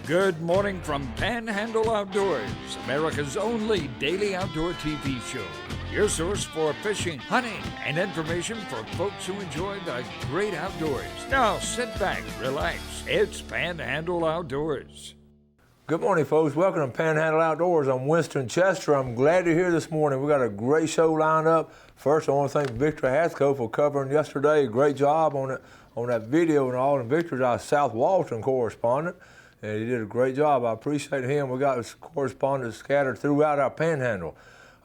Good morning from Panhandle Outdoors, America's only daily outdoor TV show. Your source for fishing, hunting, and information for folks who enjoy the great outdoors. Now sit back, relax. It's Panhandle Outdoors. Good morning, folks. Welcome to Panhandle Outdoors. I'm Winston Chester. I'm glad you're here this morning. We got a great show lined up. First, I want to thank Victor Hathco for covering yesterday. Great job on that video and all. And Victor's our South Walton correspondent, and he did a great job. I appreciate him. We got correspondents scattered throughout our Panhandle.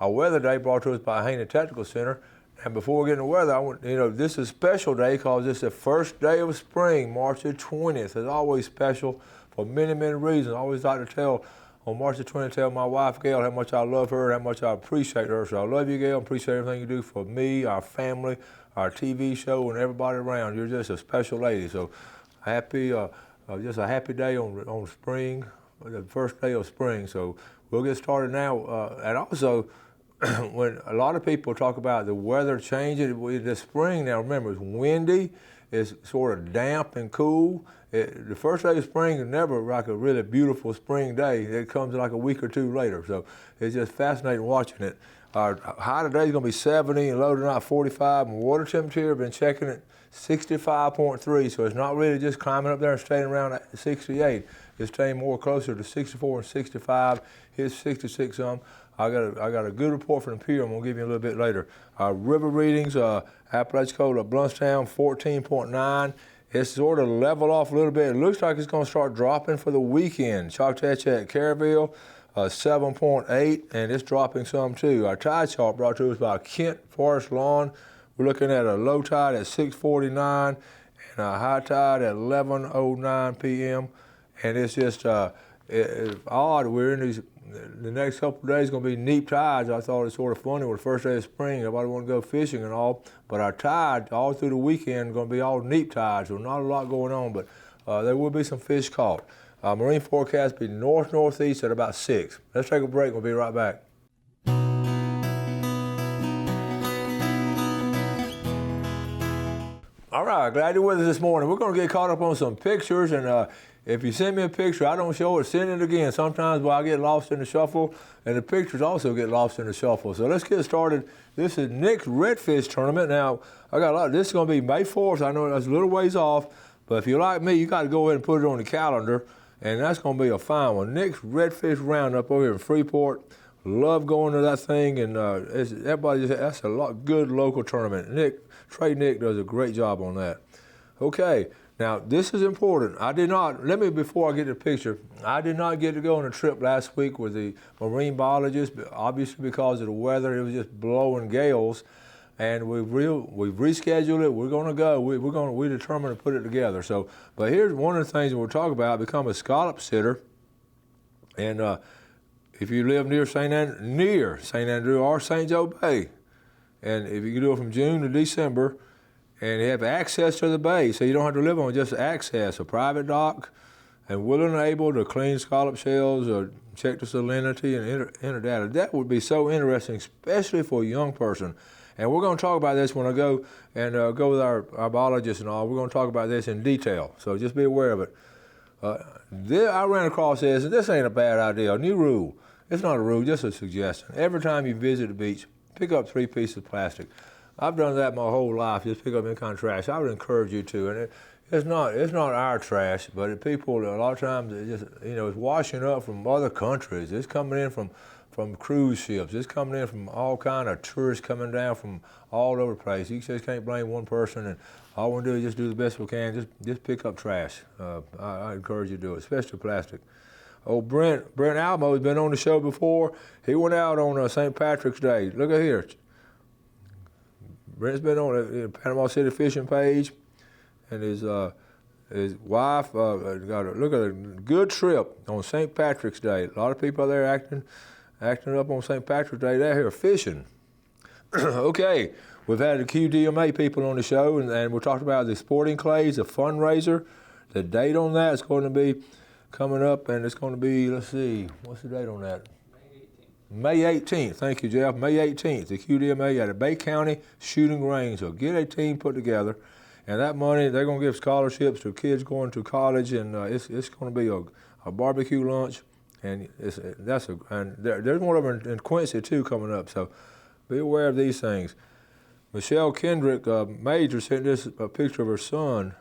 Our weather day brought to us by Haney Technical Center. And before we get into weather, this is a special day because it's the first day of spring, March the 20th. It's always special for many, many reasons. I always like to tell, on March the 20th, tell my wife, Gail, how much I love her, how much I appreciate her. So I love you, Gail. I appreciate everything you do for me, our family, our TV show, and everybody around. You're just a special lady. So happy, just a happy day on spring, the first day of spring. So we'll get started now. And also, when a lot of people talk about the weather changing in the spring, now remember, it's windy, it's sort of damp and cool. The first day of spring is never like a really beautiful spring day. It comes like a week or two later. So it's just fascinating watching it. Our high today is going to be 70 and low tonight 45. And water temperature, I've been checking it, 65.3. So it's not really just climbing up there and staying around at 68. It's staying more closer to 64 and 65. Here's 66 some. I got a good report from the pier. I'm going to give you a little bit later. Our river readings, Apalachicola, Bluntstown, 14.9. It's sort of leveled off a little bit. It looks like it's going to start dropping for the weekend. Choctaw at Caryville, 7.8, and it's dropping some too. Our tide chart brought to us by Kent Forest Lawn. We're looking at a low tide at 6:49 and a high tide at 11:09 p.m. And it's just it's odd. We're in these. The next couple of days going to be neap tides. I thought it's sort of funny with the first day of spring. Everybody want to go fishing and all, but our tide all through the weekend going to be all neap tides. So not a lot going on, but there will be some fish caught. Marine forecast be north-northeast at about 6. Let's take a break. We'll be right back. All right, glad you're with us this morning. We're going to get caught up on some pictures, and if you send me a picture, I don't show it, send it again. Sometimes I get lost in the shuffle, and the pictures also get lost in the shuffle. So let's get started. This is Nick's Redfish Tournament. Now, I got a lot. This is going to be May 4th. I know that's a little ways off, but if you're like me, you got to go ahead and put it on the calendar, and that's going to be a fine one. Nick's Redfish Roundup over here in Freeport. Love going to that thing, and that's a good local tournament. Nick does a great job on that. Okay. Now, this is important. Before I get to the picture, I did not get to go on a trip last week with the marine biologist, obviously because of the weather. It was just blowing gales, and we've rescheduled it. We're going to go. We determined to put it together. So, but here's one of the things we'll talk about: become a scallop sitter. And if you live near St. Andrew or St. Joe Bay, and if you can do it from June to December, and you have access to the bay, so you don't have to live on just access, a private dock, and willing and able to clean scallop shells or check the salinity and enter data. That would be so interesting, especially for a young person. And we're going to talk about this when I go with our biologist and all. We're going to talk about this in detail, so just be aware of it. I ran across this, and this ain't a bad idea, a new rule. It's not a rule, just a suggestion. Every time you visit the beach, pick up 3 pieces of plastic. I've done that my whole life, just pick up any kind of trash. I would encourage you to, and it's not our trash, but people, a lot of times, it's washing up from other countries. It's coming in from cruise ships. It's coming in from all kind of tourists coming down from all over the place. You just can't blame one person, and all we do is just do the best we can. Just pick up trash. I encourage you to do it, especially plastic. Brent Almo has been on the show before. He went out on St. Patrick's Day. Look at here. Brent's been on the Panama City fishing page, and his wife got a good trip on St. Patrick's Day. A lot of people there acting up on St. Patrick's Day. They're here fishing. Okay, we've had the QDMA people on the show, and we talked about the sporting clays, the fundraiser. The date on that is going to be coming up, and it's going to be, let's see, what's the date on that? May 18th. Thank you, Jeff. May 18th, the QDMA at the Bay County Shooting Range. So get a team put together. And that money, they're going to give scholarships to kids going to college, and it's going to be a barbecue lunch, and there's one of them in Quincy too coming up. So be aware of these things. Michelle Kendrick Major sent this a picture of her son,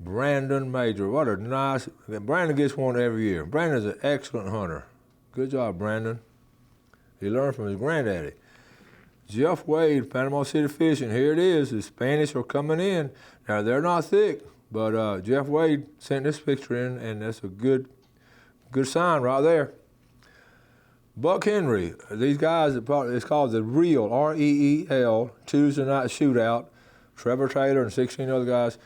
Brandon Major. What a nice. Brandon gets one every year. Brandon's an excellent hunter. Good job, Brandon. He learned from his granddaddy. Jeff Wade, Panama City Fishing. Here it is. The Spanish are coming in. Now, they're not thick, but Jeff Wade sent this picture in, and that's a good sign right there. Buck Henry. These guys, it's called the Reel, R-E-E-L, Tuesday night shootout. Trevor Taylor and 16 other guys.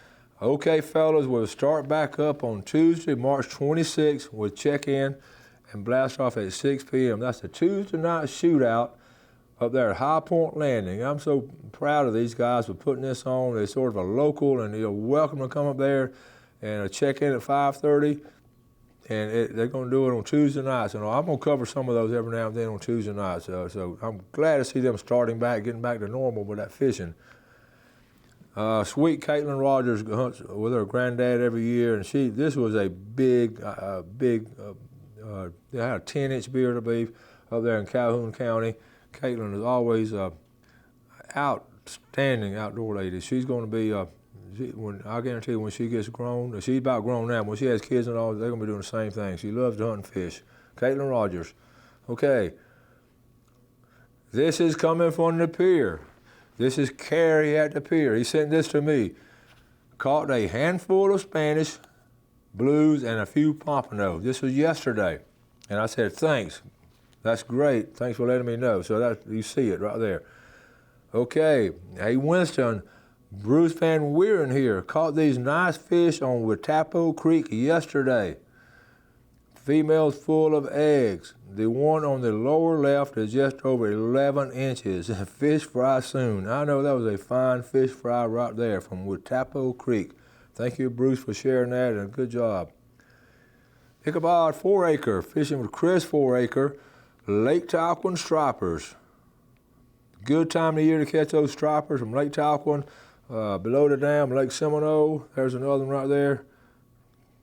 Okay, fellas, we'll start back up on Tuesday, March 26th. We'll check in and blast off at 6 p.m. That's the Tuesday night shootout up there at High Point Landing. I'm so proud of these guys for putting this on. They're sort of a local, and you're welcome to come up there and check in at 5:30. And they're going to do it on Tuesday nights. And I'm going to cover some of those every now and then on Tuesday nights. So I'm glad to see them starting back, getting back to normal with that fishing. Sweet Caitlin Rogers hunts with her granddad every year, and this was a big, they had a 10-inch beard, I believe, up there in Calhoun County. Caitlin is always outstanding outdoor lady. She's going to be, I guarantee you, when she gets grown, she's about grown now, when she has kids and all, they're going to be doing the same thing. She loves to hunt and fish. Caitlin Rogers. Okay. This is coming from the pier. This is Carrie at the pier. He sent this to me. Caught a handful of Spanish, blues, and a few pompano. This was yesterday. And I said, thanks. That's great. Thanks for letting me know. So you see it right there. Okay. Hey, Winston, Bruce Van Weeren here. Caught these nice fish on Watapo Creek yesterday. Females full of eggs. The one on the lower left is just over 11 inches. Fish fry soon. I know that was a fine fish fry right there from Watapo Creek. Thank you, Bruce, for sharing that, and good job. Ichabod 4-acre, fishing with Chris 4-acre, Lake Talquin stripers. Good time of year to catch those stripers from Lake Talquin, below the dam, Lake Seminole. There's another one right there.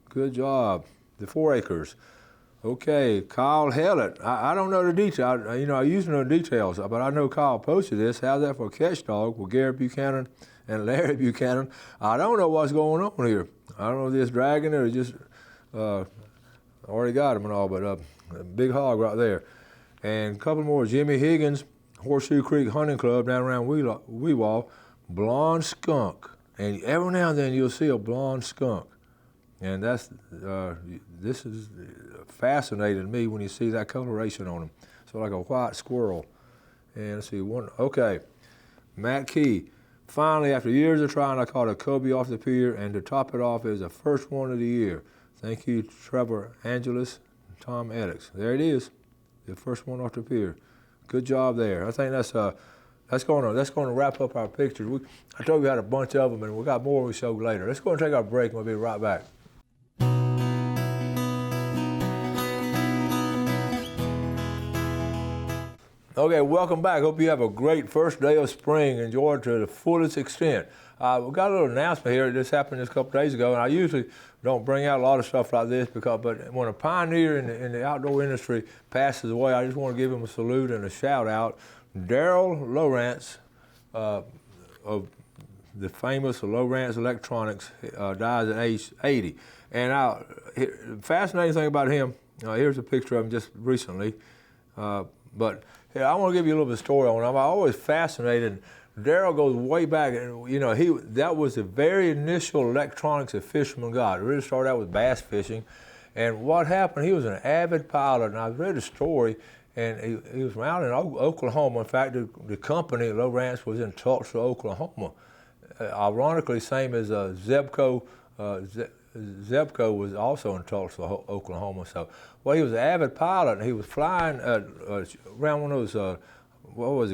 Good job. The 4 acres. Okay, Kyle Hellett. I don't know the details. I used to know the details, but I know Kyle posted this. How's that for a catch dog with Gary Buchanan and Larry Buchanan? I don't know what's going on here. I don't know if this dragging it or just already got him and all, but a big hog right there. And a couple more. Jimmy Higgins, Horseshoe Creek Hunting Club down around Weewall, blonde skunk. And every now and then you'll see a blonde skunk. And this is fascinating to me when you see that coloration on them. So like a white squirrel. And let's see, okay. Matt Key. Finally, after years of trying, I caught a cubby off the pier, and to top it off is the first one of the year. Thank you, Trevor Angeles, Tom Eddix. There it is, the first one off the pier. Good job there. I think that's going to wrap up our pictures. I told you we had a bunch of them, and we got more we show later. Let's go and take our break, and we'll be right back. Okay, welcome back. Hope you have a great first day of spring. Enjoy it to the fullest extent. We got a little announcement here. This happened just a couple days ago, and I usually don't bring out a lot of stuff like this but when a pioneer in the outdoor industry passes away, I just want to give him a salute and a shout out. Daryl Lowrance of the famous Lowrance Electronics dies at age 80. And the fascinating thing about him, here's a picture of him just recently, but yeah, I want to give you a little bit of story on him. I'm always fascinated. Daryl goes way back, and that was the very initial electronics a fisherman got. It really started out with bass fishing, and what happened? He was an avid pilot, and I read a story, and he was out in Oklahoma. In fact, the company Lowrance was in Tulsa, Oklahoma. Ironically, same as Zebco. Zebco was also in Tulsa, Oklahoma. So, well, he was an avid pilot, and he was flying around one of those,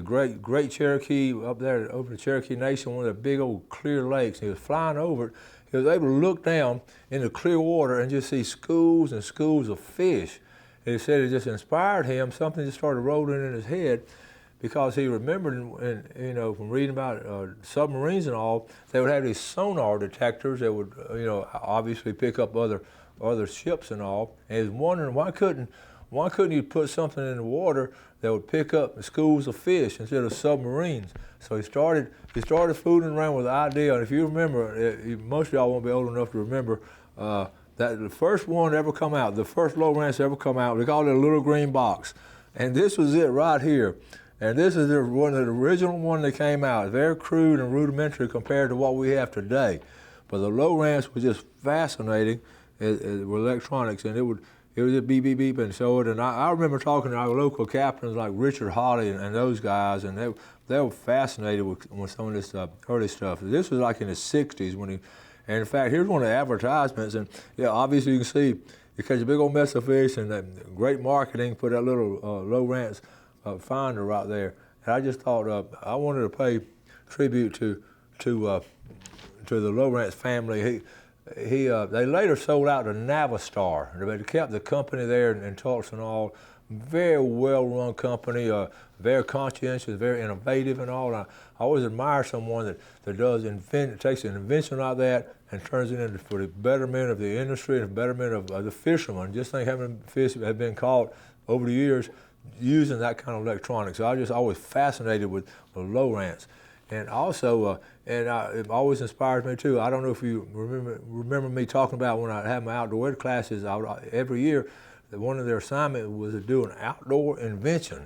Great Cherokee up there over the Cherokee Nation, one of the big old clear lakes. He was flying over it. He was able to look down in the clear water and just see schools and schools of fish. And he said it just inspired him. Something just started rolling in his head. because he remembered, from reading about submarines and all, they would have these sonar detectors that would, obviously pick up other ships and all. And he was wondering why couldn't you put something in the water that would pick up schools of fish instead of submarines? So he started fooling around with the idea. And if you remember, most of y'all won't be old enough to remember that the first one to ever come out, the first low ranch to ever come out, they called it a little green box. And this was it right here. And this is one of the original one that came out. Very crude and rudimentary compared to what we have today. But the low ranch was just fascinating with electronics, and it would just beep, beep, beep, and show it. And I remember talking to our local captains like Richard Hawley and those guys, and they were fascinated with some of this early stuff. This was like in the 60s and in fact, here's one of the advertisements, and obviously you can see you catch a big old mess of fish, and that great marketing for that little low ranch finder right there. And I just thought I wanted to pay tribute to the Low Ranch family. They later sold out to Navistar. They kept the company there in Tulsa and all. Very well-run company, very conscientious, very innovative and all. I always admire someone that takes an invention like that and turns it into for the betterment of the industry and the betterment of the fishermen. Just think how many fish have been caught over the years using that kind of electronics. So I just always fascinated with low ranch. And also, it always inspires me too. I don't know if you remember me talking about when I had my outdoor ed classes. Every year, one of their assignments was to do an outdoor invention,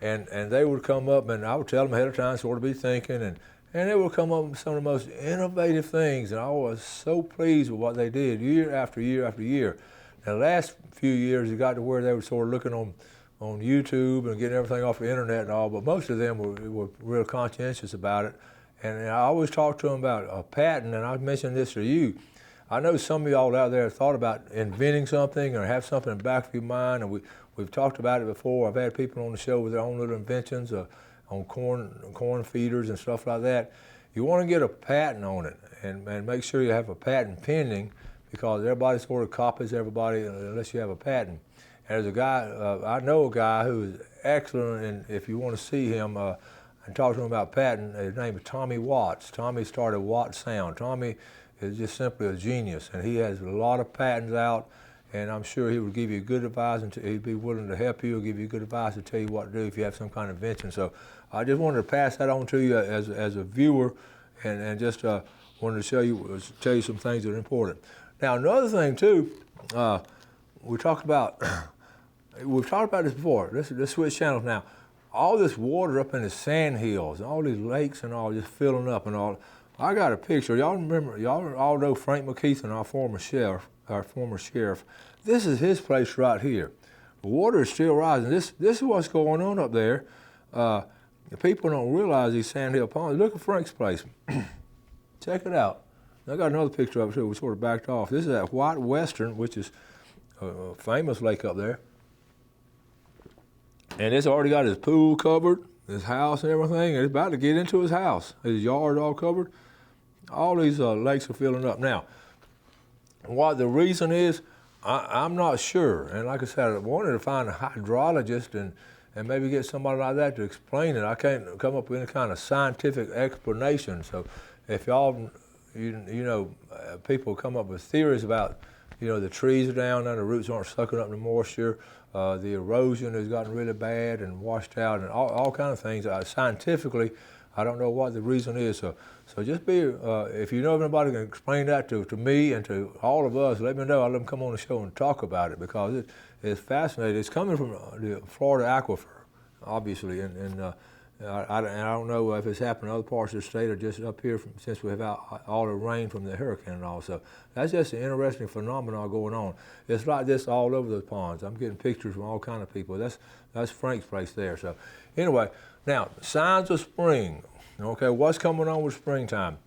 and they would come up, and I would tell them ahead of time sort of be thinking, and they would come up with some of the most innovative things, and I was so pleased with what they did year after year after year. Now, the last few years, it got to where they were sort of looking on YouTube and getting everything off the internet and all, but most of them were real conscientious about it. And I always talk to them about a patent, and I mentioned this to you. I know some of y'all out there have thought about inventing something or have something in the back of your mind, and we've talked about it before. I've had people on the show with their own little inventions on corn feeders and stuff like that. You want to get a patent on it and make sure you have a patent pending, because everybody sort of copies everybody unless you have a patent. And there's a guy, I know a guy who is excellent, and if you want to see him and talk to him about patent, his name is Tommy Watts. Tommy started Watts Sound. Tommy is just simply a genius, and he has a lot of patents out, and I'm sure he would give you good advice, and he'd be willing to help you or give you good advice to tell you what to do if you have some kind of invention. So I just wanted to pass that on to you as a viewer, and just wanted to tell you some things that are important. Now, another thing too, we've talked about this before. Let's switch channels now. All this water up in the sand hills, and all these lakes and all just filling up and all. I got a picture. Y'all all know Frank McKeithen, our former sheriff. This is his place right here. The water is still rising. This is what's going on up there. The people don't realize these sandhill ponds. Look at Frank's place. Check it out. I got another picture of it too. We sort of backed off. This is at White Western, which is a famous lake up there. And it's already got his pool covered, his house and everything, and it's about to get into his house. His yard all covered. All these lakes are filling up. Now, what the reason is, I'm not sure. And like I said, I wanted to find a hydrologist and maybe get somebody like that to explain it. I can't come up with any kind of scientific explanation. So if y'all, people come up with theories about, the trees are down there, the roots aren't sucking up the moisture, the erosion has gotten really bad and washed out, and all kinds of things. Scientifically, I don't know what the reason is. So just be, if you know of anybody who can explain that to me and to all of us, let me know. I'll let them come on the show and talk about it, because it's fascinating. It's coming from the Florida aquifer, obviously, and I don't know if it's happened in other parts of the state or just up here since we have all the rain from the hurricane and all. So that's just an interesting phenomenon going on. It's like this all over the ponds. I'm getting pictures from all kinds of people. That's Frank's place there. So anyway, now signs of spring. Okay, what's coming on with springtime?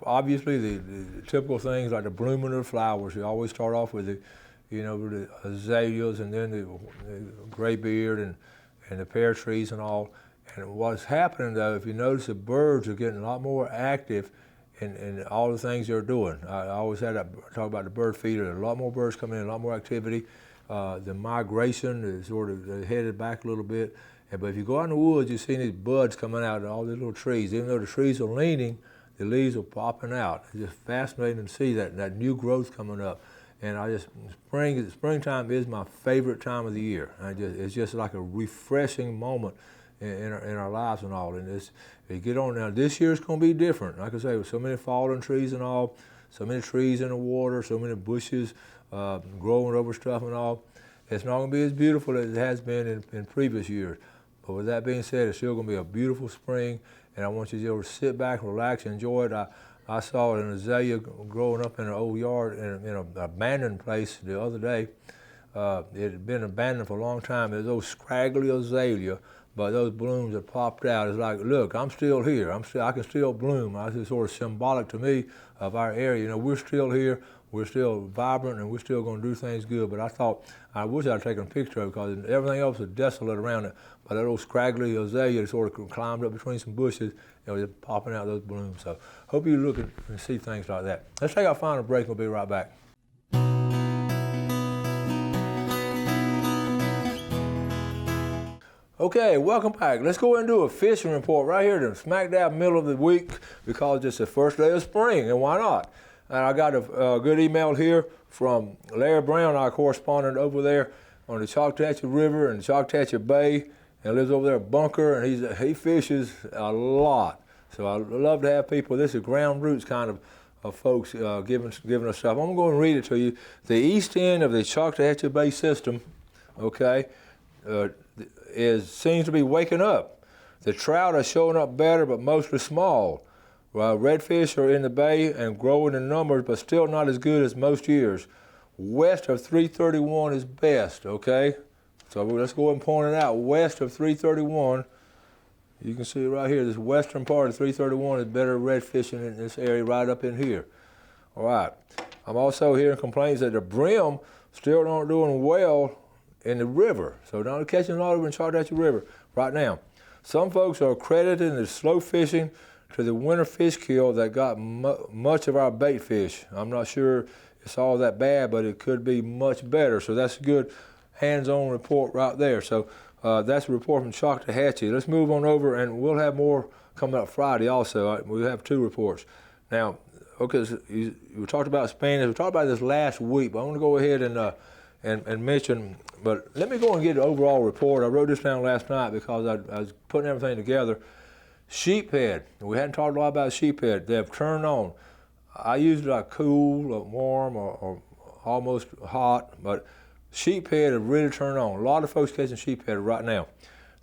Obviously the typical things like the blooming of the flowers. You always start off with the azaleas, and then the graybeard and the pear trees and all. And what's happening, though, if you notice, the birds are getting a lot more active in all the things they're doing. I always talk about the bird feeder. There are a lot more birds coming in, a lot more activity. The migration is sort of headed back a little bit. But if you go out in the woods, you see these buds coming out of all these little trees. Even though the trees are leaning, the leaves are popping out. It's just fascinating to see that new growth coming up. And springtime is my favorite time of the year. It's just like a refreshing moment in our lives and all. And you get on now. This year it's going to be different. Like I say, with so many fallen trees and all, so many trees in the water, so many bushes growing over stuff and all. It's not going to be as beautiful as it has been in previous years. But with that being said, it's still going to be a beautiful spring, and I want you to just sit back, relax, enjoy it. I saw an azalea growing up in an old yard in an abandoned place the other day. It had been abandoned for a long time. It was those scraggly azalea, but those blooms that popped out. It's like, look, I'm still here. I can still bloom. It's sort of symbolic to me of our area. You know, we're still here. We're still vibrant, and we're still going to do things good. But I wish I'd taken a picture of it, because everything else was desolate around it. But that old scraggly azalea sort of climbed up between some bushes, just popping out those blooms. So hope you look and see things like that. Let's take our final break. We'll be right back. Okay, welcome back. Let's go ahead and do a fishing report right here, the smack dab middle of the week, because it's the first day of spring, and why not? And I got a good email here from Larry Brown, our correspondent over there on the Choctawhatchee River and Choctawhatchee Bay, and lives over there at Bunker, and he fishes a lot. So I love to have people. This is ground roots kind of folks giving us stuff. I'm going to go and read it to you. The east end of the Choctawhatchee Bay system, okay, seems to be waking up. The trout are showing up better, but mostly small. Redfish are in the bay and growing in numbers, but still not as good as most years. West of 331 is best, okay? So let's go ahead and point it out. West of 331, you can see it right here. This western part of 331 is better redfishing in this area right up in here. All right. I'm also hearing complaints that the brim still aren't doing well in the river. So not catching a lot over in Choctawhatchee River right now. Some folks are crediting the slow fishing to the winter fish kill that got much of our bait fish. I'm not sure it's all that bad, but it could be much better. So that's a good hands-on report right there. So that's a report from Choctawhatchee. Let's move on over, and we'll have more coming up Friday also. We'll have 2 reports. Now, okay, so we talked about Spanish. We talked about this last week, but I want to go ahead and mention, but let me go and get an overall report. I wrote this down last night because I was putting everything together. Sheephead, we hadn't talked a lot about sheephead. They have turned on. I usually like cool or warm or almost hot, but sheephead have really turned on. A lot of folks catching sheephead right now.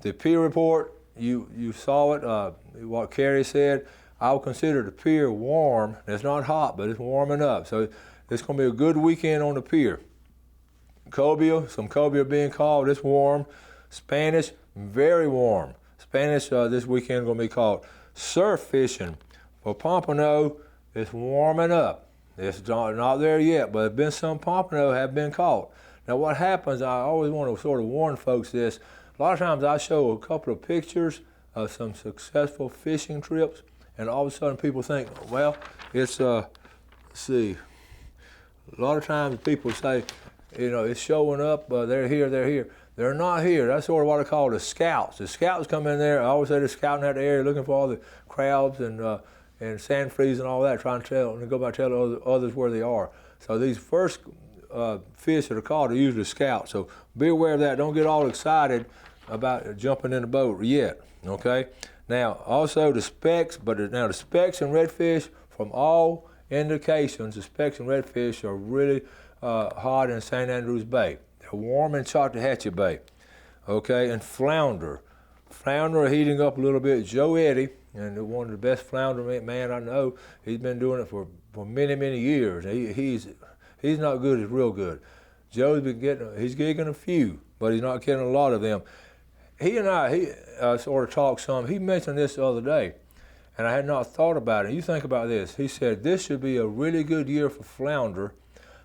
The pier report, you saw it, what Carrie said. I would consider the pier warm. It's not hot, but it's warming up. So it's going to be a good weekend on the pier. Cobia, some cobia being called. It's warm. Spanish, very warm. Spanish this weekend is going to be called surf fishing. For pompano, it's warming up. It's not there yet, but there's been some pompano have been caught. Now what happens, I always want to sort of warn folks this. A lot of times I show a couple of pictures of some successful fishing trips, and all of a sudden people think, well, it's, let's see. A lot of times people say, it's showing up, they're here. They're not here. That's sort of what I call the scouts. The scouts come in there. I always say they're scouting out the area looking for all the crabs and sand fleas and all that, trying to go by telling others where they are. So these first fish that are caught are usually scouts. So be aware of that. Don't get all excited about jumping in the boat yet, okay? Now, also the specks, now the specks and redfish, from all indications, the specks and redfish are really hot in St. Andrews Bay. They're warm in Choctawhatchee Bay, okay? And flounder are heating up a little bit. Joe Eddy, and one of the best flounder man I know, he's been doing it for many, many years. He's not good, he's real good. Joe's been he's getting a few, but he's not getting a lot of them. He and I sort of talked some. He mentioned this the other day, and I had not thought about it. You think about this. He said this should be a really good year for flounder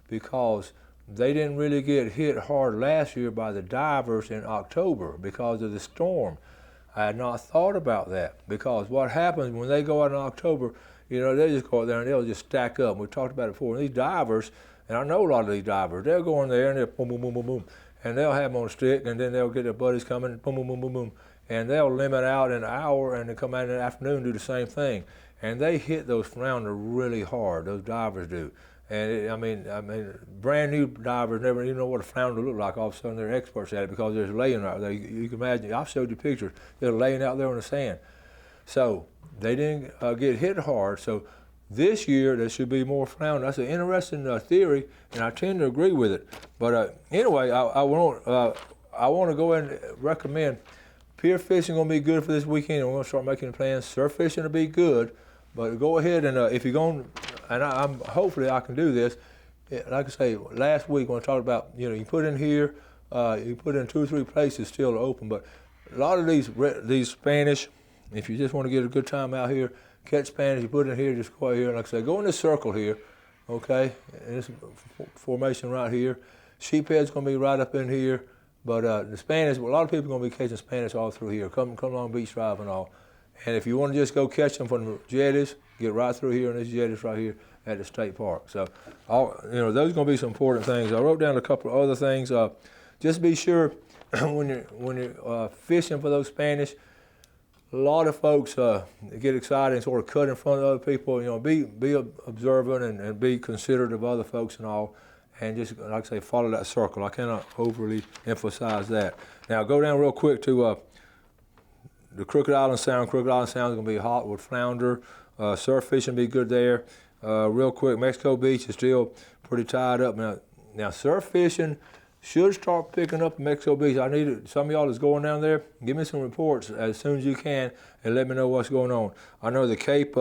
because they didn't really get hit hard last year by the divers in October because of the storm. I had not thought about that because what happens when they go out in October, they just go out there and they'll just stack up. We talked about it before. And these divers, and I know a lot of these divers, they'll go in there and they'll boom, boom, boom, boom, boom, and they'll have them on a stick, and then they'll get their buddies coming, boom, boom, boom, boom, boom, and they'll limit out an hour and then come out in the afternoon and do the same thing. And they hit those flounder really hard, those divers do. And I mean, brand new divers never even know what a flounder look like. All of a sudden they're experts at it because they're laying out there. You can imagine, I've showed you pictures, they're laying out there on the sand. So they didn't get hit hard. So this year there should be more flounder. That's an interesting theory, and I tend to agree with it. But anyway, I want to go ahead and recommend pier fishing going to be good for this weekend. We're going to start making plans. Surf fishing will be good, but go ahead and if you're going, and I'm hopefully I can do this. Like I say, last week when I talked about, you put in here, you put in 2 or 3 places still open, but a lot of these Spanish, if you just want to get a good time out here, catch Spanish, you put it in here, just go out here, and like I say, go in this circle here, okay? And this formation right here. Sheephead's going to be right up in here, but the Spanish, a lot of people are going to be catching Spanish all through here. Come along Beach Drive and all. And if you want to just go catch them from the jetties, get right through here on this jetties right here at the state park. So, those are going to be some important things. I wrote down a couple of other things. Just be sure when you're fishing for those Spanish, a lot of folks get excited and sort of cut in front of other people. Be observant and be considerate of other folks and all, and just, like I say, follow that circle. I cannot overly emphasize that. Now, go down real quick to the Crooked Island Sound. Crooked Island Sound is going to be hot with flounder. Surf fishing be good there. Real quick, Mexico Beach is still pretty tied up. Now surf fishing should start picking up in Mexico Beach. I need some of y'all that's going down there, give me some reports as soon as you can and let me know what's going on. I know the Cape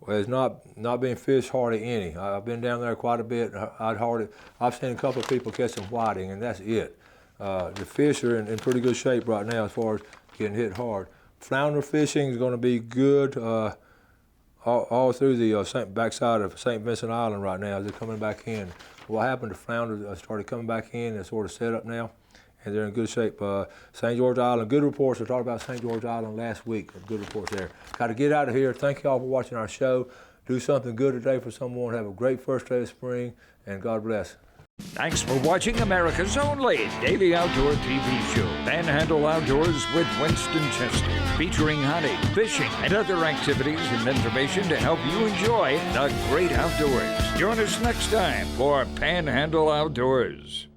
has not been fished hardly any. I've been down there quite a bit. I've seen a couple of people catch some whiting, and that's it. The fish are in pretty good shape right now as far as getting hit hard. Flounder fishing is going to be good all through the backside of St. Vincent Island right now as they're coming back in. What happened to flounder started coming back in and sort of set up now, and they're in good shape. St. George Island, good reports. We talked about St. George Island last week. Good reports there. Got to get out of here. Thank you all for watching our show. Do something good today for someone. Have a great first day of spring, and God bless. Thanks for watching America's only daily outdoor TV show, Panhandle Outdoors with Winston Chester, featuring hunting, fishing, and other activities and information to help you enjoy the great outdoors. Join us next time for Panhandle Outdoors.